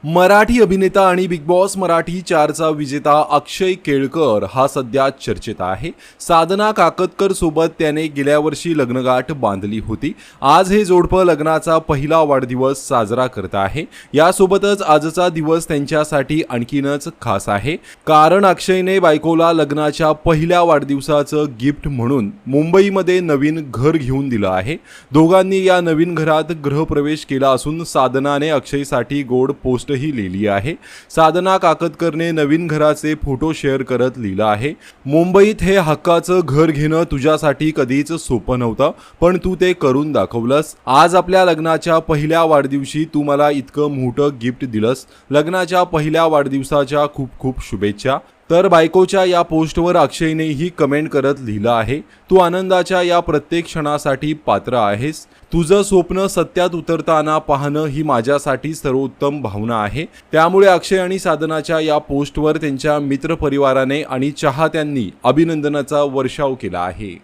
मराठी अभिनेता आणि big boss Marathi 4चा विजेता अक्षय केळकर हा सध्या चर्चेत आहे। साधना काकतकर सोबत त्याने गेल्या वर्षी लग्नगाठ बांधली होती। आज हे जोडपं लग्नाचा पहिला वाढदिवस साजरा करत आहे। यासोबतच आजचा दिवस त्यांच्यासाठी आणखीनच खास आहे, कारण अक्षयने बायकोला लग्नाच्या पहिल्या वाढदिवसाचं गिफ्ट म्हणून मुंबईमध्ये नवीन घर घेऊन दिलं आहे। दोघांनी या नवीन घरात गृहप्रवेश केला असून साधनाने अक्षयसाठी गोड पोस्ट ही लिहिली आहे। साधना काकतकरने नवीन घराचे फोटो शेअर करत लिहिलं आहे, मुंबईत हे हक्काचं घर घेणं तुझ्यासाठी कधीच सोपं नव्हतं, पण तू ते करून दाखवलंस। आज आपल्या लग्नाच्या पहिल्या वाढदिवशी तू मला इतकं मोठं गिफ्ट दिलंस। लग्नाच्या पहिल्या वाढदिवसाच्या खूप खूप शुभेच्छा। तर बायकोच्या या पोस्टवर अक्षयने ही कमेंट करत लिहिलं आहे, तू आनंदाच्या या प्रत्येक क्षणासाठी पात्र आहेस। तुझं स्वप्न सत्यात उतरताना पाहणं ही माझ्यासाठी सर्वोत्तम भावना आहे। त्यामुळे अक्षय आणि साधनाच्या या पोस्टवर त्यांच्या मित्रपरिवाराने आणि चाहत्यांनी अभिनंदनाचा वर्षाव केला आहे।